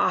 a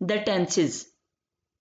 the tenses،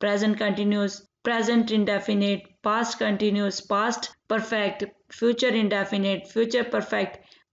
present continuous، present indefinite، past continuous، past perfect، future indefinite، future perfect۔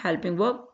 helping verb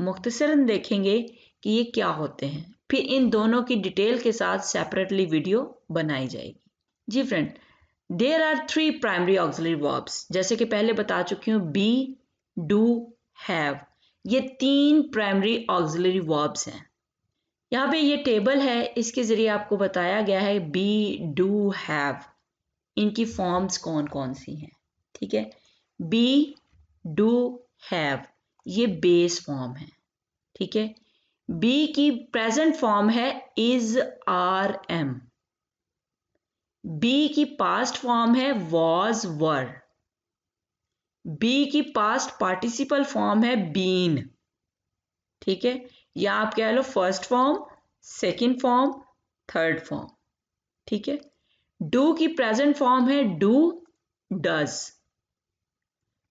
मुख्तसरन देखेंगे कि ये क्या होते हैं, फिर इन दोनों की डिटेल के साथ सेपरेटली वीडियो बनाई जाएगी। जी friend, there are 3 primary auxiliary verbs, जैसे कि पहले बता चुकी हूँ, बी, डू, हैव, ये 3 प्राइमरी ऑक्सिलरी वर्ब्स हैं। यहाँ पे ये टेबल है, इसके जरिए आपको बताया गया है बी, डू, हैव, इनकी फॉर्म्स कौन कौन सी हैं। ठीक है, बी, डू, हैव, ये बेस फॉर्म है। ठीक है, बी की प्रेजेंट फॉर्म है इज, आर, एम। बी की पास्ट फॉर्म है वॉज, वर। बी की पास्ट पार्टिसिपल फॉर्म है बीन। ठीक है, या आप कह लो first form, second form, third form. ठीक है, डू की प्रेजेंट फॉर्म है डू, डज।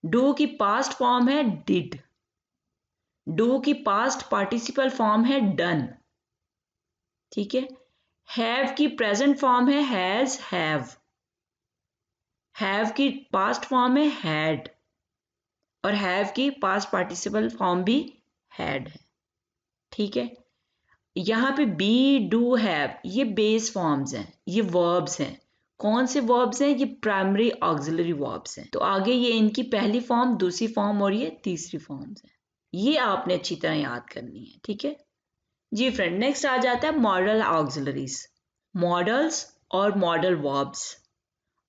डू की पास्ट फॉर्म है डिड। डू की पास्ट पार्टिसिपल फॉर्म है डन। ठीक है, हैव की प्रेजेंट फॉर्म है हैज, हैव। हैव की पास्ट फॉर्म है हैड, और हैव की पास्ट पार्टिसिपल फॉर्म भी हैड है। ठीक है, यहाँ पे बी, डू, हैव, ये बेस फॉर्म्स हैं, ये वर्ब्स हैं। कौन से वर्ब्स हैं? ये प्राइमरी ऑक्सिलरी वर्ब्स हैं। तो आगे ये इनकी पहली फॉर्म, दूसरी फॉर्म और ये तीसरी फॉर्म्स हैं। ये आपने अच्छी तरह याद करनी है। ठीक है जी फ्रेंड, नेक्स्ट आ जाता है मॉडल ऑक्सिलरीज। मॉडल्स और modal verbs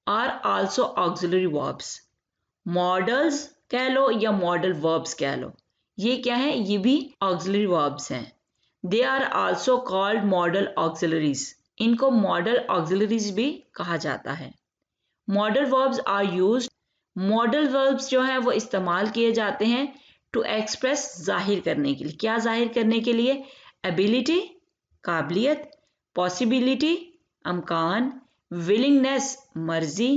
are also auxiliary verbs. Modals कह लो या मॉडल वर्ब्स कह लो, ये क्या है? ये भी ऑक्सिलरी वर्ब्स हैं। They are also called modal auxiliaries. इनको मॉडल ऑक्सिलरीज भी कहा जाता है। Modal verbs are used, modal verbs जो है वो इस्तेमाल किए जाते हैं टू एक्सप्रेस, जाहिर करने के लिए। क्या जाहिर करने के लिए? एबिलिटी, काबिलियत, पॉसिबिलिटी, अमकान, विलिंगनेस, मर्जी,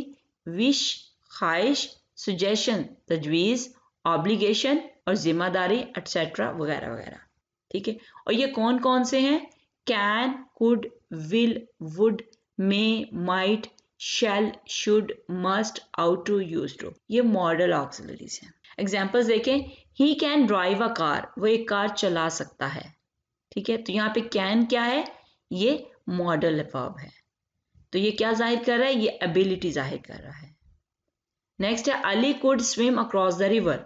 विश, ख्वाहिश, सुजेशन, तजवीज़, ऑब्लिगेशन और जिम्मेदारी, एटसेट्रा वगैरह वगैरह। ठीक है, और ये कौन कौन से हैं? Can, could, will, would, may, might, shall, should, must, ought to, use to, ये मॉडल ऑक्सिलरीज हैं। एग्जाम्पल्स देखें, he can drive a car, वो एक कार चला सकता है। ठीक है, तो यहाँ पे कैन क्या है? ये मॉडल वर्ब है। तो ये क्या जाहिर कर रहा है? ये एबिलिटी जाहिर कर रहा है। नेक्स्ट है Ali could swim across the river.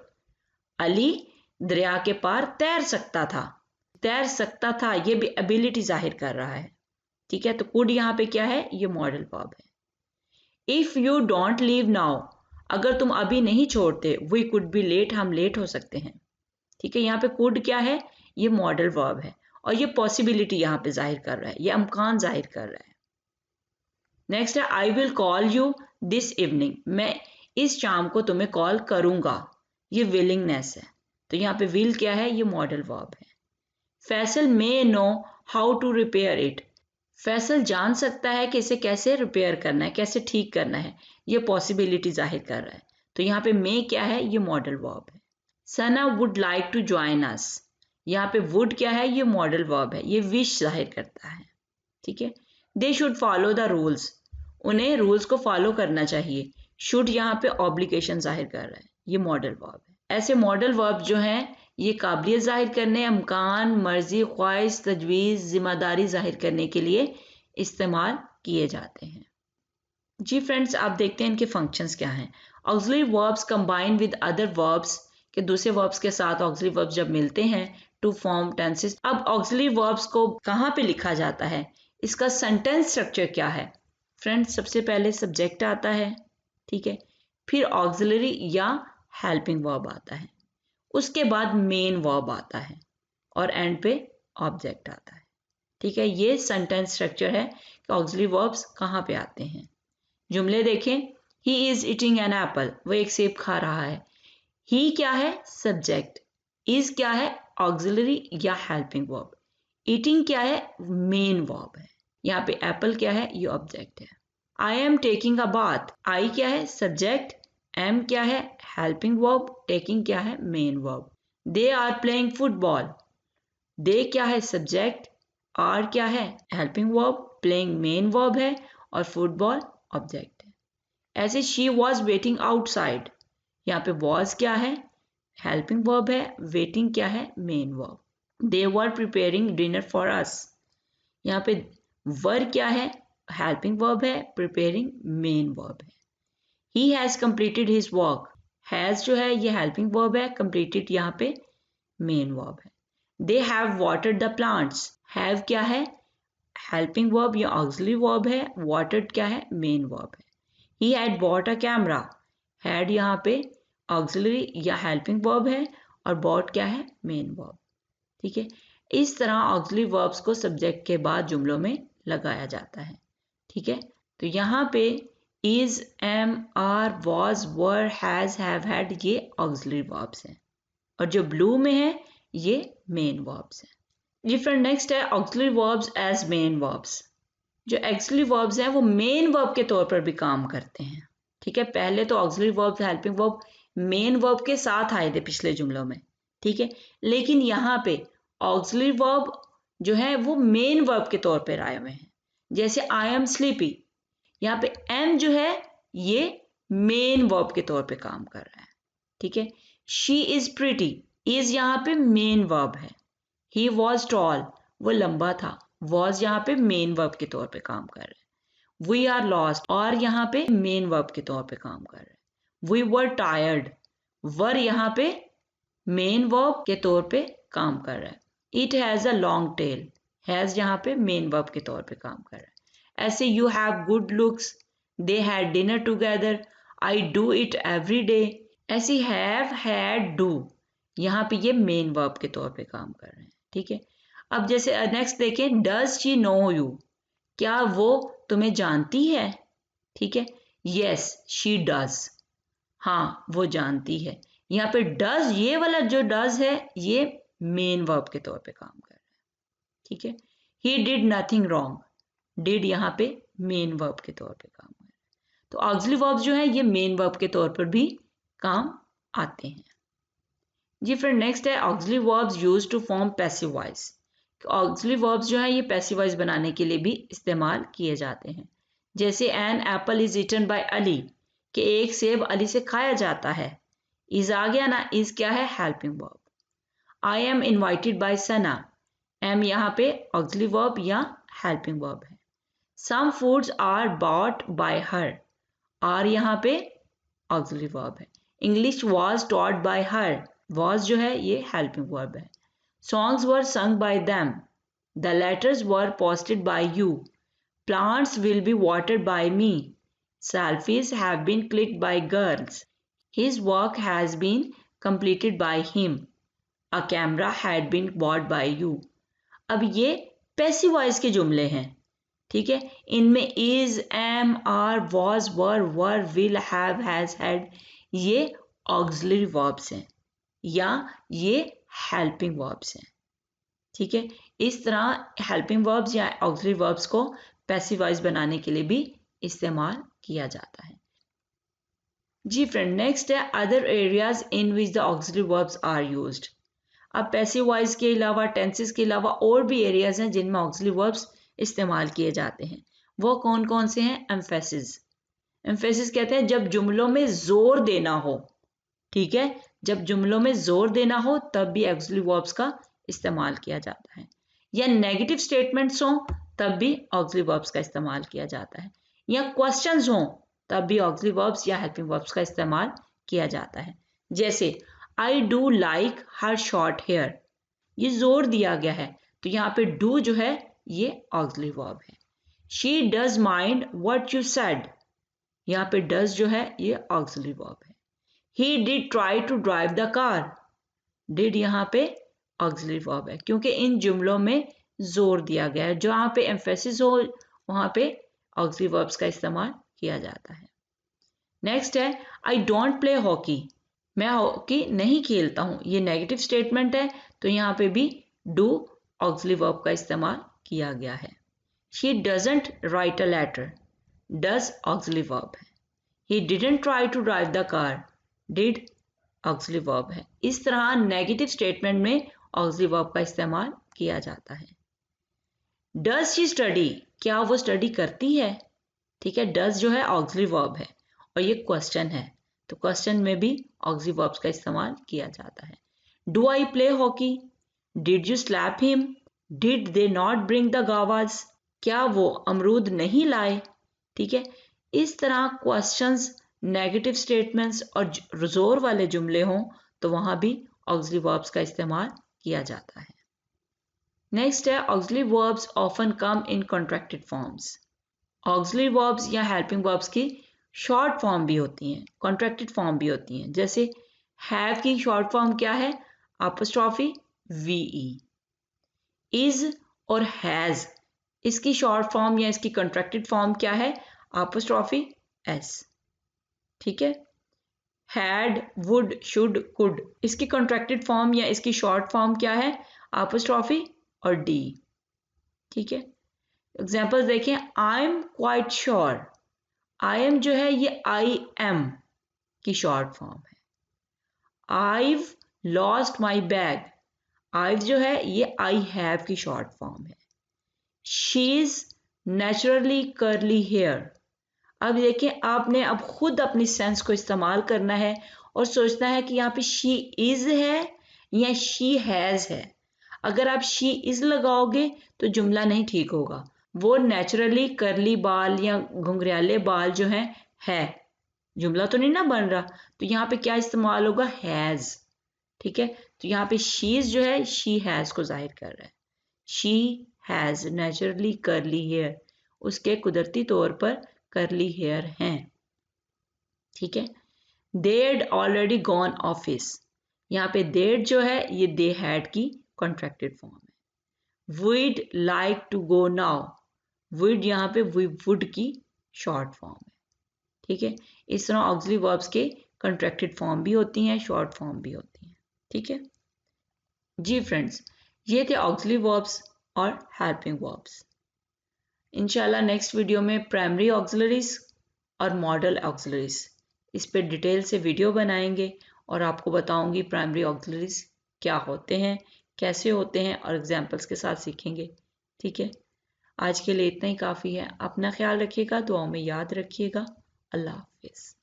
Ali दरिया के पार तैर सकता था। तैर सकता था, ये भी एबिलिटी जाहिर कर रहा है। ठीक है, तो कुड यहाँ पे क्या है? ये मॉडल वर्ब है। If you don't leave now, अगर तुम अभी नहीं छोड़ते, वी कुड बी लेट, हम लेट हो सकते हैं। ठीक है, यहाँ पे कुड क्या है? ये मॉडल वर्ब है, और ये पॉसिबिलिटी यहाँ पे जाहिर कर रहा है, ये अमकान जाहिर कर रहा है। नेक्स्ट है I will call you this evening, मैं इस शाम को तुम्हें कॉल करूंगा, ये विलिंगनेस है। तो यहाँ पे विल क्या है? ये मॉडल वर्ब है। Faisal may know how to repair it, Faisal जान सकता है कि इसे कैसे रिपेयर करना है, कैसे ठीक करना है, ये पॉसिबिलिटी जाहिर कर रहा है। तो यहाँ पे मे क्या है? ये मॉडल वर्ब है। Sana would like to join us, यहाँ पे वुड क्या है? ये मॉडल वर्ब है, ये विश जाहिर करता है। ठीक है, they should follow the rules, उन्हें रूल्स को फॉलो करना चाहिए। शुड यहाँ पे ऑब्लिगेशन जाहिर कर रहा है, ये मॉडल वर्ब है। ऐसे मॉडल वर्ब जो हैं ये काबिलियत जाहिर करने, अमकान, मर्जी, ख्वाहिश, तजवीज़, जिम्मेदारी जाहिर करने के लिए इस्तेमाल किए जाते हैं। जी फ्रेंड्स, आप देखते हैं इनके फंक्शंस क्या हैं। Auxiliary verbs combine with other verbs, के दूसरे वर्ब्स के साथ ऑक्सिलरी वर्ब्स जब मिलते हैं टू फॉर्म टेंसेस। अब ऑक्सिलरी वर्ब्स को कहाँ पे लिखा जाता है, इसका सेंटेंस स्ट्रक्चर क्या है? फ्रेंड्स, सबसे पहले सब्जेक्ट आता है। ठीक है, फिर ऑक्सिलरी या हेल्पिंग वर्ब आता है, उसके बाद मेन वर्ब आता है, और एंड पे ऑब्जेक्ट आता है। ठीक है, ये सेंटेंस स्ट्रक्चर है कि ऑक्सिलरी वर्ब्स कहाँ पे आते हैं। जुमले देखें, he is eating an apple, वो एक सेब खा रहा है। ही क्या है? सब्जेक्ट। इज क्या है? ऑक्सिलरी या हेल्पिंग वर्ब। ईटिंग क्या है? मेन वर्ब है। यहाँ पे एप्पल क्या है? ये ऑब्जेक्ट है। I am taking a bath, I क्या है? सब्जेक्ट। एम क्या है? Helping verb. टेकिंग क्या है? Main verb. They are playing football, they क्या है? सब्जेक्ट। आर क्या है? Helping verb. Playing main verb है, और फुटबॉल ऑब्जेक्ट है। ऐसे शी वॉज वेटिंग आउटसाइड, यहाँ पे वॉज क्या है? हेल्पिंग वर्ब है, वेटिंग क्या है, main verb. They were preparing dinner for us. यहाँ पे वर क्या है, हेल्पिंग वर्ब है, प्रिपेयरिंग मेन वर्ब है. He has completed his work. Has जो है ये हेल्पिंग वर्ब है, कंप्लीटेड यहाँ पे मेन वर्ब है. They have watered the plants. Have क्या है, हेल्पिंग वर्ब या ऑक्सिलरी वर्ब है, वाटर्ड क्या है, मेन वर्ब है. He had bought a camera. Had यहाँ पे ऑक्सिलरी या हेल्पिंग वर्ब है और बॉट क्या है, मेन वर्ब. ठीक है, इस तरह ऑक्सिलरी वर्ब्स को सब्जेक्ट के बाद जुमलों में लगाया जाता है. ठीक है, तो यहाँ पे is, am, are, was, were, has, have, had ये ऑक्सिलरी वर्ब्स हैं और जो ब्लू में है ये मेन वर्ब्स हैं. जी फ्रेंड, नेक्स्ट है auxiliary verbs as main verbs. जो ऑक्सिलरी वर्ब्स हैं वो मेन वर्ब के तौर पर भी काम करते हैं. ठीक है, पहले तो auxiliary verbs helping verb main verb के साथ आए थे पिछले जुमलों में. ठीक है, लेकिन यहाँ पे ऑक्सिलरी वर्ब जो है वो मेन वर्ब के तौर पर आए हुए हैं. जैसे आई एम स्लीपी, यहाँ पे एम जो है ये मेन वर्ब के तौर पे काम कर रहा है. ठीक है, शी इज प्रिटी, इज यहाँ पे मेन वर्ब है. ही वॉज टॉल, वो लंबा था, वॉज यहाँ पे मेन वर्ब के तौर पे काम कर रहा है. वी आर लॉस्ट, और यहाँ पे मेन वर्ब के तौर पे काम कर रहा है. वी वर टायर्ड, वर यहाँ पे मेन वर्ब के तौर पे काम कर रहा है. It has a long tail, has यहाँ पे मेन वर्ब के तौर पे काम कर रहा है. ऐसे you have good looks, they had dinner together, I do it every day. ऐसी हैव, हैड, डू यहाँ पे ये मेन वर्ब के तौर पे काम कर रहे हैं. ठीक है, अब जैसे नेक्स्ट देखें, डज शी नो यू, क्या वो तुम्हें जानती है. ठीक है, यस शी डज, हाँ वो जानती है. यहाँ पे डज, ये वाला जो डज है ये मेन वर्ब के तौर पे काम कर रहा है. ठीक है, he did nothing wrong, did यहाँ पे मेन वर्ब के तौर पे काम कर रहा है. तो ऑक्सिलरी वर्ब्स जो है ये मेन वर्ब के तौर पर भी काम आते हैं. जी फ्रेंड, नेक्स्ट है auxiliary verbs used to form passive voice. Auxiliary verbs जो है ये पैसिव वॉइस बनाने के लिए भी इस्तेमाल किए जाते हैं. जैसे an apple is eaten by Ali, कि एक सेब अली से खाया जाता है. इज आ गया ना, इज क्या है, helping verb. I am invited by Sana, am यहाँ पे ऑक्सिलरी वर्ब या हेल्पिंग वर्ब है. Some foods are bought by her, are यहाँ पे ऑक्सिलरी वर्ब है. English was taught by her, was जो है ये हेल्पिंग वर्ब है. Songs were sung by them, the letters were posted by you, plants will be watered by me, selfies have been clicked by girls, his work has been completed by him, a camera had been bought by you. अब ये passive voice के जुमले हैं. ठीक है, इनमें is, am, are, was, were, will, have, has, had ये auxiliary verbs हैं या ये हेल्पिंग वर्ब्स हैं. ठीक है, इस तरह हेल्पिंग वर्ब्स या ऑक्सिलरी वर्ब्स को पैसिव वॉइस बनाने के लिए भी इस्तेमाल किया जाता है. जी फ्रेंड, नेक्स्ट है other areas in which the auxiliary verbs are used. अब पैसिव वॉइस के अलावा, टेंसेस के अलावा और भी एरियाज हैं जिनमें ऑक्सिलरी वर्ब्स इस्तेमाल किए जाते हैं. वो कौन कौन से हैं? एम्फेसिस. एम्फेसिस कहते हैं जब जुमलों में जोर देना हो. ठीक है, जब जुमलों में जोर देना हो तब भी ऑक्सिलरी वर्ब्स का इस्तेमाल किया जाता है. या नेगेटिव स्टेटमेंट्स हों तब भी ऑक्सिलरी वर्ब्स का इस्तेमाल किया जाता है. या क्वेश्चंस हों तब भी ऑक्सिलरी वर्ब्स या हेल्पिंग वर्ब्स का इस्तेमाल किया जाता है. जैसे I do like her short hair, ये जोर दिया गया है तो यहाँ पे डू जो है ये ऑक्सिलरी वर्ब है. She does mind what you said, यहाँ पे डज जो है ये ऑक्सिलरी वर्ब है. He did try to drive the car, did यहाँ पे ऑक्सिलरी वर्ब है क्योंकि इन जुमलों में जोर दिया गया है. जहाँ पे एम्फेसिस हो वहाँ पे ऑक्सिलरी वर्ब्स का इस्तेमाल किया जाता है. नेक्स्ट है आई डोंट प्ले हॉकी, मैं हॉकी नहीं खेलता हूँ. ये नेगेटिव स्टेटमेंट है तो यहाँ पे भी डू ऑक्सिलरी वर्ब का इस्तेमाल किया गया है. She doesn't write a letter, does auxiliary verb है. He didn't try to drive the car, did auxiliary verb है. इस तरह नेगेटिव स्टेटमेंट में ऑक्सिलरी वर्ब का इस्तेमाल किया जाता है. डज शी स्टडी, क्या वो स्टडी करती है. ठीक है, डज जो है ऑक्सिलरी वर्ब है और ये क्वेश्चन है तो क्वेश्चन में भी ऑक्सिलरी वर्ब्स का इस्तेमाल किया जाता है। Do I play hockey, did you slap him, did they not bring the guavas, क्या वो अमरूद नहीं लाए। ठीक है, इस तरह क्वेश्चंस, नेगेटिव स्टेटमेंट्स और जोर वाले जुमले हों तो वहां भी ऑक्सिलरी वर्ब्स का इस्तेमाल किया जाता है। नेक्स्ट है ऑक्सिलरी वर्ब्स ऑफन कम इन कॉन्ट्रैक्टेड फॉर्म्स। ऑक्सिलरी वर्ब्स या हेल्पिंग वर्ब्स की शॉर्ट फॉर्म भी होती हैं, कॉन्ट्रैक्टेड फॉर्म भी होती हैं। जैसे हैव की शॉर्ट फॉर्म क्या है, अपोस्ट्रोफी वीई। इज और हैज, इसकी शॉर्ट फॉर्म या इसकी कॉन्ट्रैक्टेड फॉर्म क्या है, अपोस्ट्रोफी एस। ठीक है, हैड, वुड, शुड, कुड, इसकी कॉन्ट्रैक्टेड फॉर्म या इसकी शॉर्ट फॉर्म क्या है, अपोस्ट्रोफी और डी। ठीक है, एग्जाम्पल देखें, I am quite sure, I am जो है ये आई एम की शॉर्ट फॉर्म है। I've lost my bag, I've जो है ये आई हैव की शॉर्ट फॉर्म है। She is naturally curly hair. अब देखिए, आपने अब खुद अपनी सेंस को इस्तेमाल करना है और सोचना है कि यहाँ पे शी इज है या शी हैज है। अगर आप शी इज लगाओगे तो जुमला नहीं ठीक होगा, वो नेचुरली करली बाल या घुंघराले बाल जो हैं है, जुमला तो नहीं ना बन रहा। तो यहाँ पे क्या इस्तेमाल होगा, हैज। ठीक है, तो यहाँ पे शीज जो है शी हैज को जाहिर कर रहा है। She has naturally curly hair, उसके कुदरती तौर पर करली हेयर हैं। ठीक है, देड ऑलरेडी गॉन ऑफिस, यहाँ पे देड जो है ये दे हैड की कॉन्ट्रैक्टेड फॉर्म है। Would like to go now, would यहाँ पे वी वुड की शॉर्ट फॉर्म है। ठीक है, इस तरह ऑक्सिलरी वर्ब्स के कॉन्ट्रैक्टेड फॉर्म भी होती हैं, शॉर्ट फॉर्म भी होती हैं। ठीक है जी फ्रेंड्स, ये थे ऑक्सिलरी वर्ब्स और हेल्पिंग वर्ब्स। इंशाल्लाह नेक्स्ट वीडियो में प्राइमरी ऑक्सिलरीज और मॉडल ऑक्सिलरीज, इस पे डिटेल से वीडियो बनाएंगे और आपको बताऊंगी प्राइमरी ऑक्सिलरीज क्या होते हैं, कैसे होते हैं और एग्जाम्पल्स के साथ सीखेंगे। ठीक है, आज के लिए इतना ही काफ़ी है। अपना ख्याल रखिएगा, दुआओं में याद रखिएगा। अल्लाह हाफिज़।